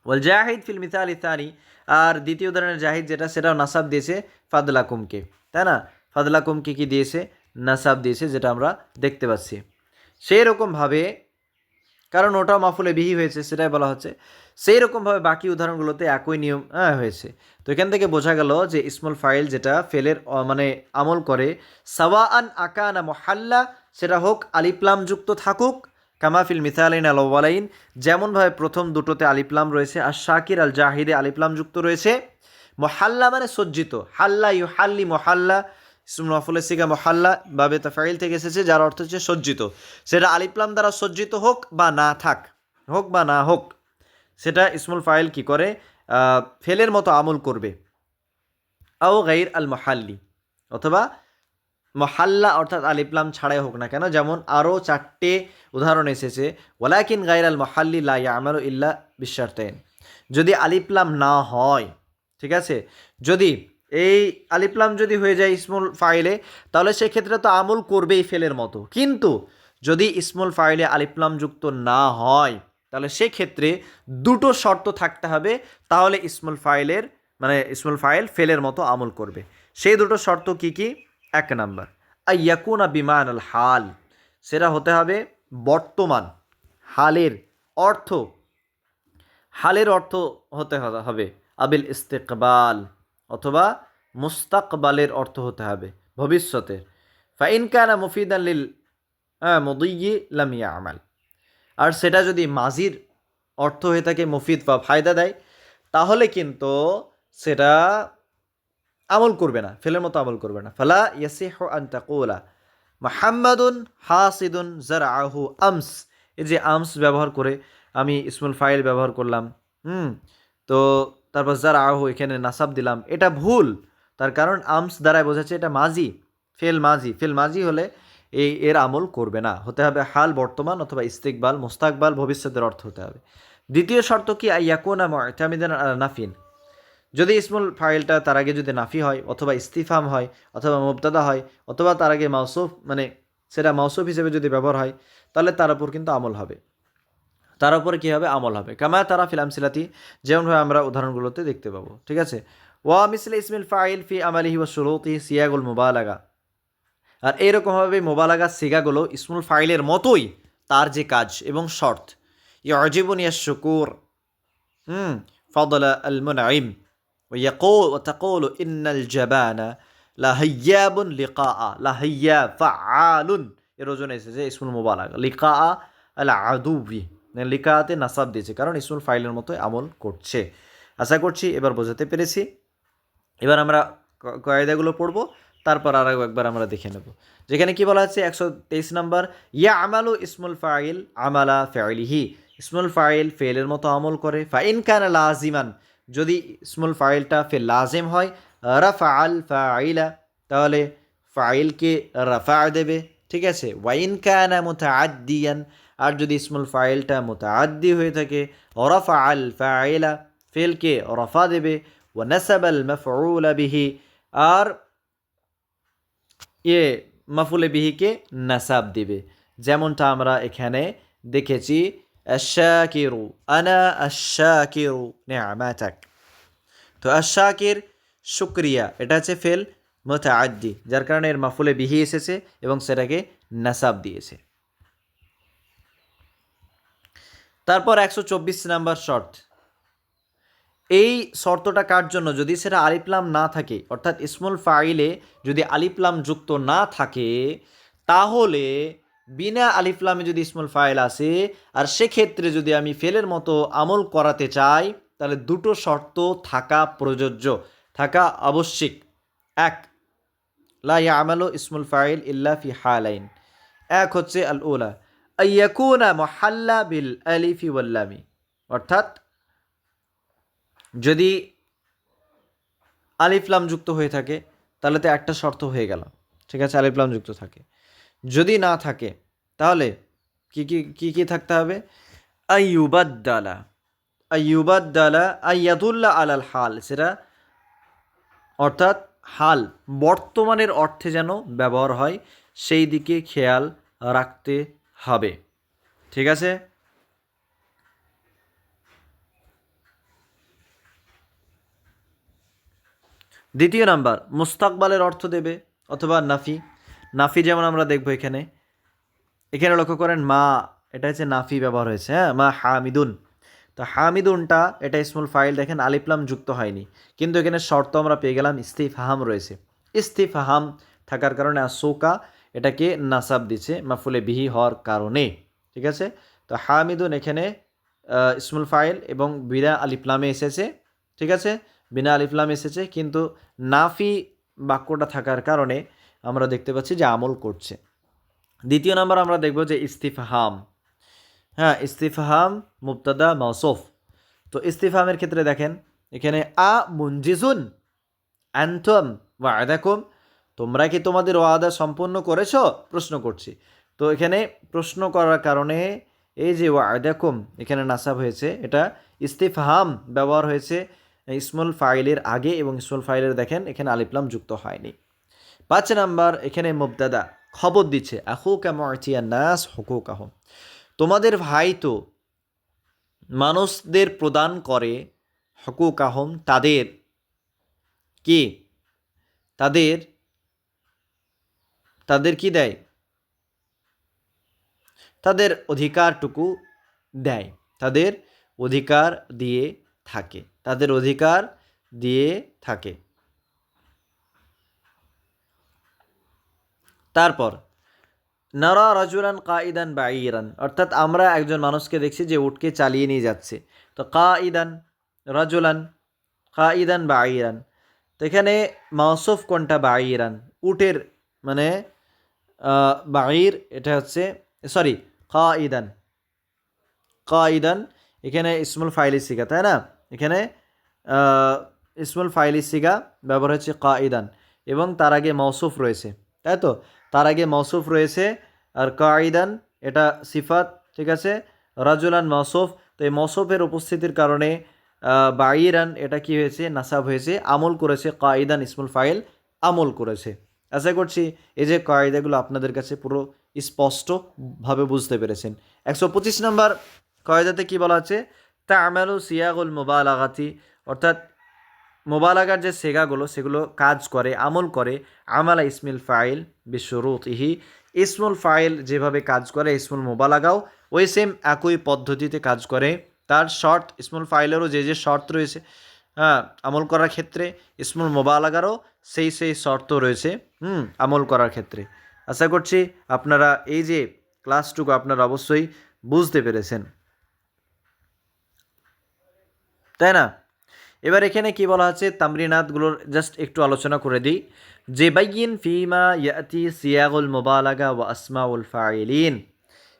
ওয়াল জাহিদ ফিল মিসালি থানি, আর দ্বিতীয় ধরনের জাহিদ যেটা, সেটাও নাসাব দিয়েছে ফাদলাকুমকে, তাই না, ফাদলাকুমকে কি দিয়েছে, নাসাব দিয়েছে, যেটা আমরা দেখতে পাচ্ছি। সেই রকমভাবে, কারণ ওটাও মাফুলে বিহি হয়েছে, সেটাই বলা হচ্ছে। সেই রকমভাবে বাকি উদাহরণগুলোতে একই নিয়ম হয়েছে। তো এখান থেকে বোঝা গেল যে ইসমুল ফাইল যেটা ফেলের মানে আমল করে, সাওয়াআন আকানা মুহাল্লা, সেটা হোক আলিফলাম যুক্ত থাকুক, কামাফিল মিসালাইন আল আউয়ালাইন, যেমনভাবে প্রথম দুটোতে আলিফলাম রয়েছে, আর শাকির আল জাহিদে আলিফলাম যুক্ত রয়েছে। মুহাল্লা মানে সজ্জিত, হাল্লা ইউহাল্লি মুহাল্লা, ইসমুল মাফউলের সিগা মুহাল্লা বাবে তাফাইল থেকে এসেছে, যার অর্থ হচ্ছে সজ্জিত, সেটা আলিফলাম দ্বারা সজ্জিত হোক বা না হোক, সেটা ইসমুল ফাইল কি করে, ফেলের মতো আমল করবে। আও গাইর আল মুহাল্লি, অথবা মহাল্লা অর্থাৎ আলিফলাম ছাড়াই হোক না কেন, যেমন আরও 4টে উদাহরণ এসেছে, ওয়ালাকিন গাইর আল মহাল্লি লা ইয়ামালু ইল্লা বিশারতাইন, যদি আলিফলাম না হয়, ঠিক আছে, যদি এই আলিফলাম যদি হয়ে যায় ইসমুল ফাইলে, তাহলে সেক্ষেত্রে তো আমল করবেই ফেলের মতো, কিন্তু যদি ইসমুল ফাইলে আলিফলাম যুক্ত না হয়, তাহলে সেক্ষেত্রে দুটো শর্ত থাকতে হবে, তাহলে ইসমুল ফাইল ফেলের মতো আমল করবে। সেই দুটো শর্ত কি কি? 1 নাম্বার, আইয়াকুনা বিমান আল হাল, সেটা হতে হবে বর্তমান, হালের অর্থ হতে হবে, আবিল ইস্তেকবাল, অথবা মুস্তাকবালের অর্থ হতে হবে, ভবিষ্যতের। ফাইন কানা মুফিদান লিল মুদিয়্যি লাম ইয়ামাল, আর সেটা যদি মাজির অর্থ হয়ে থাকে, মুফিদ বা ফায়দা দেয়, তাহলে কিন্তু সেটা আমল করবে না, ফেলের মতো আমল করবে না। ফালা ইয়াসিহু আন তাকুলা মুহাম্মাদুন হাসিদুন জারআহু আমস, এই যে আমস ব্যবহার করে আমি ইসমুল ফাইল ব্যবহার করলাম, তো তারপর জারআহু এখানে নাসাব দিলাম, এটা ভুল। তার কারণ আমস দ্বারাই বোঝাচ্ছে এটা মাজি, ফেল মাজি হলে এর আমল করবে না, হতে হবে হাল বর্তমান, অথবা ইস্তিকবাল মুস্তাকবাল ভবিষ্যতের অর্থ হতে হবে। দ্বিতীয় শর্ত কি? আইয়াকুনা মু'তামিদান আলা নাফিন, যদি ইসমুল ফাইলটা তার আগে যদি নাফি হয়, অথবা ইস্তিফাম হয়, অথবা মুবতাদা হয়, অথবা তার আগে মাউসুফ সেটা মাউসুফ হিসেবে যদি ব্যবহার হয়, তাহলে তার উপর কিন্তু আমল হবে, তার উপরে কী হবে, আমল হবে। কামা তারা ফিল আমসিলাতি, যেমনভাবে আমরা উদাহরণগুলোতে দেখতে পাবো, ঠিক আছে। ওয়া মিসলে ইসমিল ফাইল ফি আমালিহি ওয়া শুরুতিহি সিয়াগুল মুবালাগা, আর এইরকমভাবে মুবালাগা সিগাগুলো ইসমুল ফাইলের মতোই তার যে কাজ এবং শর্ত। ইউজিবুনি আশ-শুকুর ফাদলা আল মুনঈম وتقول إن الجبان لهياب لقاء, লাহাইয়াব ফাআলুন, এর ওজনে এসেছে ইসমুল মুবালাগা, লিকা আল আদুবি, লিকাতে নাসাব দিয়েছে, কারণ ইসমুল ফাইলের মতো আমল করছে। আশা করছি এবার বোঝাতে পেরেছি। এবার আমরা কয়েদাগুলো পড়ব, তারপর আর একবার আমরা দেখে নেব। যেখানে কি বলা আছে 123 নম্বর, ইয়া আমালু ইসমুল ফাইল আমালা ফাইলিহি, ইসমুল ফাইল ফেলের মতো আমল করে। ফাইন কানা লাজিমান, যদি ইসমুল ফাইলটা ফেল লাজিম হয়, রাফা আল ফাইলা, তাহলে ফাইলকে রাফা দেবে, ঠিক আছে। ওয়াইন কানা মুতাআদ্দিয়ান, আর যদি ইসমুল ফাইলটা মুতাআদ্দি হয়ে থাকে, রাফা আল ফাইলা, ফেলকে রফা দেবে। ওয়ানাসাব আল মাফউল বিহি, আর মাফুলে বিহিকে নাসাব দিবে, যেমনটা আমরা এখানে দেখেছি আশ-শাকিরু আনা আশ-শাকিরু নি'মাতাক। তো আশ-শাকির শুকরিয়া, এটা হচ্ছে ফেল মুতাআদ্দি, যার কারণে এর মাফুলে বিহি এসেছে এবং সেটাকে নাসাব দিয়েছে। তারপর 124 নাম্বার শর্ত, এই শর্তটা কার জন্য? যদি সেটা আলিফলাম না থাকে, অর্থাৎ ইসমুল ফাইলে যদি আলিফলাম যুক্ত না থাকে, তাহলে বিনা আলিফলামে যদি ইসমুল ফাইল আসে, আর সেক্ষেত্রে যদি আমি ফেলের মতো আমল করাতে চাই, তাহলে দুটো শর্ত থাকা প্রযোজ্য, থাকা আবশ্যিক। এক, লা ইয়ামালু ইসমুল ফাইল ইল্লা ফি হালাইন, এক হচ্ছে আল উলা আইয়াকুনা মুহাল্লা বিল আলিফি ওয়াল লামি, অর্থাৎ যদি আলিফলাম যুক্ত হয়ে থাকে তাহলে তো একটা শর্ত হয়ে গেল, ঠিক আছে, আলিফলাম যুক্ত থাকে। যদি না থাকে তাহলে কি কি কি কি থাকতে হবে? আইয়ুবাদ্দালা, আইয়ুবাদ্দালা আইয়াদুল্লাহ আলাল হাল, সেটা অর্থাৎ হাল বর্তমানের অর্থে যেন ব্যবহার হয়, সেই দিকে খেয়াল রাখতে হবে, ঠিক আছে। দ্বিতীয় নাম্বার, মুস্তাকবালের অর্থ দেবে অথবা নাফি। নাফি যেমন আমরা দেখবো এখানে, এখানে লক্ষ্য করেন মা, এটা হচ্ছে নাফি ব্যবহার হয়েছে, হ্যাঁ, মা হামিদুন। তো হামিদুনটা এটা ইসমুল ফাইল, দেখেন আলিফলাম যুক্ত হয়নি, কিন্তু এখানে শর্ত আমরা পেয়ে গেলাম ইস্তিফহাম রয়েছে। ইস্তিফহাম থাকার কারণে আসোকা এটাকে নাসাব দিচ্ছে মাফুলে বিহি হওয়ার কারণে, ঠিক আছে। তো হামিদুন এখানে ইসমুল ফাইল এবং বিনা আলিফলামে এসেছে, ঠিক আছে, বিনা আলিফলামে এসেছে, কিন্তু নাফি বাক্যটা থাকার কারণে আমরা দেখতে পাচ্ছি যে আমল করছে। দ্বিতীয় নাম্বার আমরা দেখব যে ইস্তিফহাম, হ্যাঁ, ইস্তিফহাম মুবতাদা মাউসুফ। তো ইস্তিফহামের ক্ষেত্রে দেখেন এখানে আ মুনজিজুন আনতুম ওয়াদাকুম, তোমরা কি তোমাদের ওয়াদা সম্পন্ন করেছো, প্রশ্ন করছি। তো এখানে প্রশ্ন করার কারণে এই যে ওয়াদাকুম এখানে নাসাব হয়েছে, এটা ইস্তিফহাম ব্যবহার হয়েছে ইসমুল ফাইলের আগে, এবং ইসমুল ফাইলের দেখেন এখানে আলিফলাম যুক্ত হয়নি। 5 নাম্বার, এখানে মুবতাদা খবর দিচ্ছে আখুকা মুআতিয়ান নাস হুকুকাহুম, তোমাদের ভাই তো মানুষদের প্রদান করে হুকুকাহুম, তাদের কি, তাদের তাদের কি দেয়, তাদের অধিকারটুকু দেয়, তাদের অধিকার দিয়ে থাকে, তাদের অধিকার দিয়ে থাকে। তারপর নারা রাজুলান কাইদান বাঈরান, অর্থাৎ আমরা একজন মানুষকে দেখছি যে উটকে চালিয়ে নিয়ে যাচ্ছে। তো কাইদান রাজুলান, কাইদান বাঈরান, তো এখানে মাউসুফ কোনটা? বাঈরান, উটের মানে বাঈর এটা হচ্ছে, সরি, কাইদান, কাইদান এখানে ইসমুল ফাইলি সিগা, তাই না, এখানে ইসমুল ফাইলি সিগা ব্যবহার হচ্ছে কাইদান, এবং তার আগে মৌসুফ রয়েছে, তাই তো, তার আগে মৌসুফ রয়েছে, আর কাইদান এটা সিফাত, ঠিক আছে, রাজুলান মৌসুফ। তো এই মৌসুফের উপস্থিতির কারণে বাঈরান এটা কি হয়েছে? নাসাব হয়েছে, আমল করেছে, কাইদান ইসমুল ফাইল আমল করেছে। আশা করছি এই যে কায়দাগুলো আপনাদের কাছে পুরো স্পষ্টভাবে বুঝতে পেরেছেন। 125 নম্বর কায়দাতে কি বলা আছে? তা'মালু সিয়াগুল মুবালাগাতি, অর্থাৎ মুবালাগার যে সেগাগুলো সেগুলো কাজ করে, আমল করে আমালা ইসমুল ফাইল বিশুরুতিহি, ইসমুল ফাইল যেভাবে কাজ করে ইসমুল মুবালাগাও ওই সেম একই পদ্ধতিতে কাজ করে। তার শর্ত, ইসমুল ফাইলেরও যে যে শর্ত রয়েছে, হ্যাঁ, আমল করার ক্ষেত্রে ইসমুল মুবালাগারও সেই সেই শর্ত রয়েছে আমল করার ক্ষেত্রে। আশা করছি আপনারা এই যে ক্লাসটুকু আপনারা অবশ্যই বুঝতে পেরেছেন, তাই না? এবার এখানে কি বলা আছে তামরিনাতগুলোর জাস্ট একটু আলোচনা করে দিই যে বাইয়িন ফিমা ইয়াতি সিয়াগুল মুবালাগা ওয়া আসমাউল ফাইলিন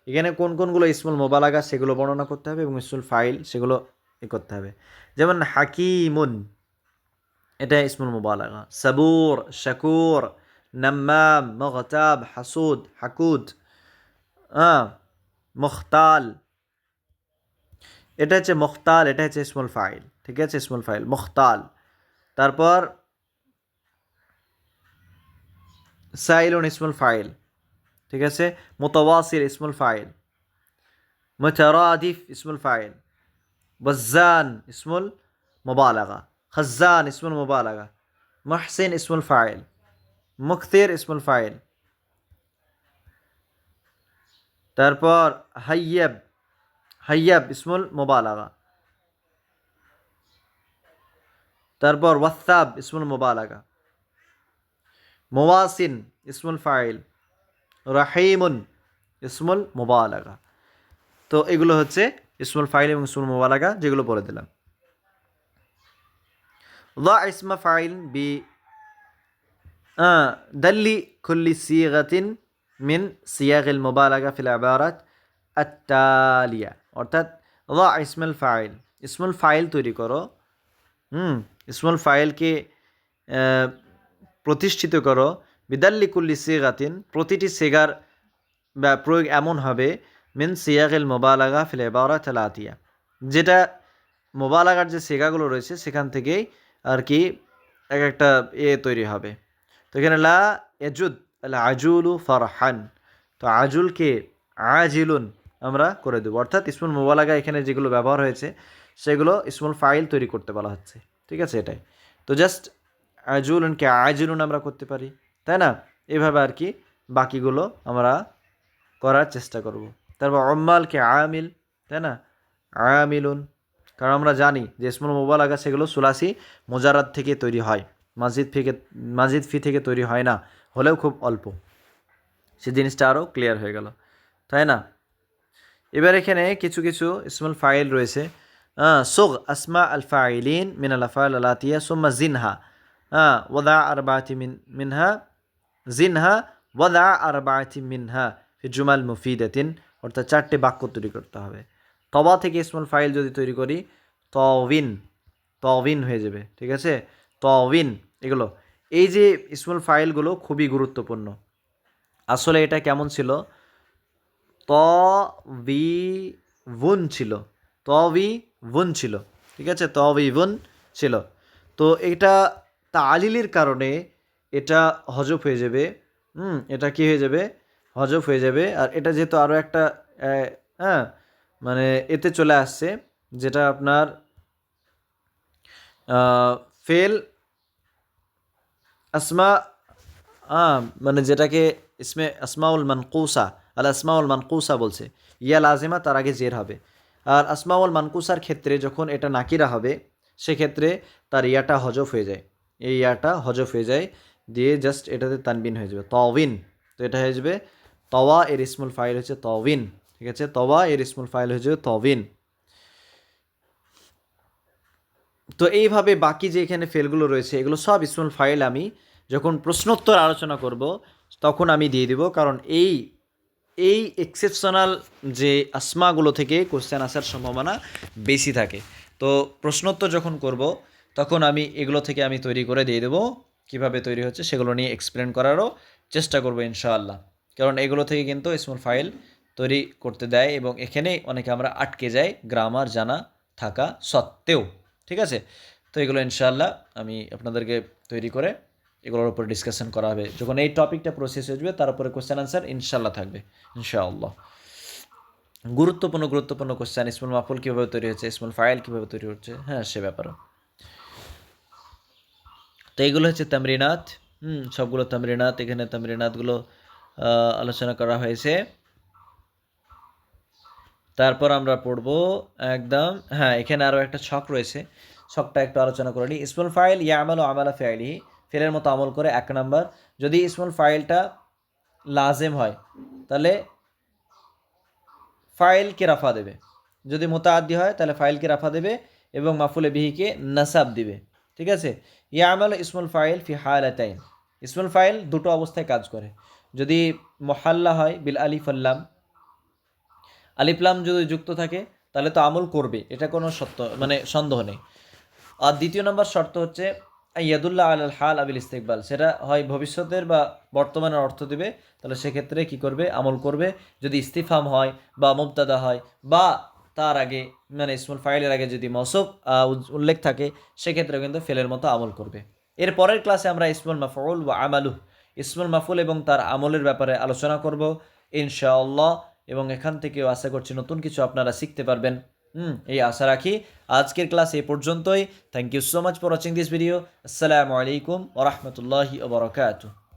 এখানে কোন কোনগুলো ইসমুল মুবালাগা সেগুলো বর্ণনা করতে হবে এবং ইসমুল ফাইল সেগুলো করতে হবে যেমন হাকিমুন এটা ইসমুল মুবালাগা সাবুর শাকুর নাম্মাম মুগতাব হাসুদ হাকুদ মুখতাল এটা হচ্ছে মুখতাল এটা হচ্ছে ইসমুল ফাইল ঠিক আছে ইসমুল ফাইল মুখতাল তারপর সাইলুন ইসমুল ফাইল ঠিক আছে মুতাওয়াসিল ইসমুল ফাইল মুতারাদিফ ইসমুল ফাইল বজ্জান ইসমুল মুবালাগা খাজ্জান ইসমুল মুবালাগা মুহসিন ইসমুল ফাইল মুকথির ইসমুল ফাইল তারপর হাইয়াব হাইয়াব ইসমুল মুবালাগা তারপর ওয়াসাব ইসমুল মুবালাগা মুওয়াসিন ইসমুল ফাইল রাহিমুন ইসমুল মুবালাগা তো এগুলো হচ্ছে ইসমুল ফাইল এবং ইসমুল মুবালাগা যেগুলো বলে দিলাম ضع اسم فاعل ب دل كل صيغة من صيغ المبالغة في العبارات التالية অর্থাৎ ضع اسم الفاعل ইসমুল ফাইল তৈরি করো ইসমুল ফাইলকে প্রতিষ্ঠিত করো বিদাল্লি কুল্লি সিগাতিন প্রতিটি সিগার প্রয়োগ এমন হবে মিন সিয়াগিল মুবালাগা ফিল ইবারাত আল আতিয়া যেটা মুবালাগার যে সিগাগুলো রয়েছে সেখান থেকেই আর কি এক একটা তৈরি হবে তো এখানে লা ইয়াজুদ আল আজুলু ফারহান তো আজুলকে আজিলুন আমরা করে দেবো অর্থাৎ ইসমুল মুবালাগা এখানে যেগুলো ব্যবহার হয়েছে সেগুলো ইসমুল ফাইল তৈরি করতে বলা হচ্ছে ঠিক আছে এটাই তো জাস্ট আজুলুনকে আজিলুন আমরা করতে পারি তাই না এভাবে আর কি বাকিগুলো আমরা করার চেষ্টা করব তারপর অম্মালকে আমিল তাই না আমিলুন কারণ আমরা জানি যে ইসমুল মুবালাগা সেগুলো সুলাসি মুজারাদ থেকে তৈরি হয় মাজিদ ফি থেকে তৈরি হয় না হলেও খুব অল্প সে জিনিসটা আরও ক্লিয়ার হয়ে গেল তাই না এবার এখানে কিছু কিছু ইসমুল ফাইল রয়েছে সুগ আসমা আল ফাইলিন মিন আল আফআল আল আতিয়া সুম্মা জিনহা ওয়াদা আরবাতি মিনহা জিনহা ওয়াদা আরবাতি মিনহা ফি জুমাল মুফিদাতিন অর্থাৎ 4টে বাক্য তৈরি করতে হবে তবা থেকে ইসমুল ফাইল যদি তৈরি করি তওয়িন হয়ে যাবে ঠিক আছে তওয়িন এগুলো এই যে ইসমুল ফাইলগুলো খুবই গুরুত্বপূর্ণ আসলে এটা কেমন ছিল তওয়িবুন ছিল তওয়িবুন ছিল ঠিক আছে তওয়িবুন ছিল তো এটা তালিলের কারণে এটা হজফ হয়ে যাবে এটা কি হয়ে যাবে হজফ হয়ে যাবে আর এটা যেহেতু আরও একটা মানে এতে চলে আসছে যেটা আপনার ফেল আসমা মানে যেটাকে ইসমে আসমাউল মানকুসা আল আসমাউল মানকুসা বলছে ইয়া লাজিমা তার আগে জের হবে আর আসমাউল মানকুসার ক্ষেত্রে যখন এটা নাকিরা হবে সেক্ষেত্রে তার ইয়াটা হজফ হয়ে যায় এই ইয়াটা হজফ হয়ে যায় দিয়ে জাস্ট এটাতে তানবিন হয়ে যাবে তওয়িন তো এটা হয়ে যাবে তওয়া এর ইসমুল ফাইল হচ্ছে তওয়িন ঠিক আছে তওয়া এর ইসমুল ফাইল হয়ে যাবে তওয়িন তো এইভাবে বাকি যে এখানে ফেলগুলো রয়েছে এগুলো সব ইসমুল ফাইল আমি যখন প্রশ্নোত্তর আলোচনা করব তখন আমি দিয়ে দিব কারণ এই এক্সেপশনাল যে আসমাগুলো থেকে কোশ্চেন আসার সম্ভাবনা বেশি থাকে তো প্রশ্নোত্তর যখন করব তখন আমি এগুলো থেকে আমি তৈরি করে দিয়ে দেবো কীভাবে তৈরি হচ্ছে সেগুলো নিয়ে এক্সপ্লেন করারও চেষ্টা করবো ইনশাআল্লাহ কারণ এগুলো থেকে কিন্তু ইসমুল ফাইল তৈরি করতে দেয় এবং এখানে অনেকে আমরা আটকে যাই গ্রামার জানা থাকা সত্ত্বেও ঠিক আছে তো এগুলো ইনশাআল্লাহ আমি আপনাদেরকে তৈরি করে এগুলোর উপর ডিসকাশন করা হবে যখন এই টপিকটা প্রসেস হয়ে যাবে তার উপরে কোশ্চেন আনসার ইনশাআল্লাহ থাকবে ইনশাআল্লাহ গুরুত্বপূর্ণ কোশ্চেন ইসমুল মাফুল কীভাবে তৈরি হচ্ছে ইসমুল ফাইল কীভাবে তৈরি হচ্ছে হ্যাঁ সে ব্যাপারে তো এইগুলো হচ্ছে তামরিনাত সবগুলো তামরিনাত এখানে তামরিনাতগুলো আলোচনা করা হয়েছে তারপর আমরা পড়ব একদম হ্যাঁ এখানে আরও একটা ছক রয়েছে ছকটা একটু আলোচনা করে নিই ইসমুল ফাইল ইয়ামালু আমালা ফাইলিহি ফেলের মতো আমল করে 1 নম্বর যদি ইসমুল ফাইলটা লাজেম হয় তাহলে ফাইলকে রাফা দেবে যদি মুতাআদ্দি হয় তাহলে ফাইলকে রাফা দেবে এবং মাফুলে বিহিকে নাসাব দিবে। ঠিক আছে, ইয়ামাল ইসমুল ফাইল ফি হালাতাইন, ইসমুল ফাইল দুটো অবস্থায় কাজ করে। যদি মহাল্লা হয় বিল আলিফ আল্লাম, আলিফলাম যদি যুক্ত থাকে তাহলে তো আমল করবে, এটা কোনো সন্দেহ নেই। আর দ্বিতীয় নম্বর শর্ত হচ্ছে ইয়াদুল্লাহ আল হাল আবিল ইস্তেকবাল, সেটা হয় ভবিষ্যতের বা বর্তমানের অর্থ দেবে, তাহলে সেক্ষেত্রে কি করবে, আমল করবে। যদি ইস্তিফাম হয় বা মুবতাদা হয় বা তার আগে ইসমুল ফাইলের আগে যদি মৌসুফ উল্লেখ থাকে, সেক্ষেত্রে কিন্তু ফেলের মতো আমল করবে। এর পরের ক্লাসে আমরা ইসমুল মাফউল ওয়া আমালুহ, ইসমুল মাফুল এবং তার আমলের ব্যাপারে আলোচনা করব ইনশাআল্লাহ, এবং এখান থেকেও আশা করছি নতুন কিছু আপনারা শিখতে পারবেন। এই আশা রাখি। আজকের ক্লাস এই পর্যন্তই। Thank you so much for watching this video. আসসালামু আলাইকুম ওয়া রাহমাতুল্লাহি ওয়া বারাকাতুহু।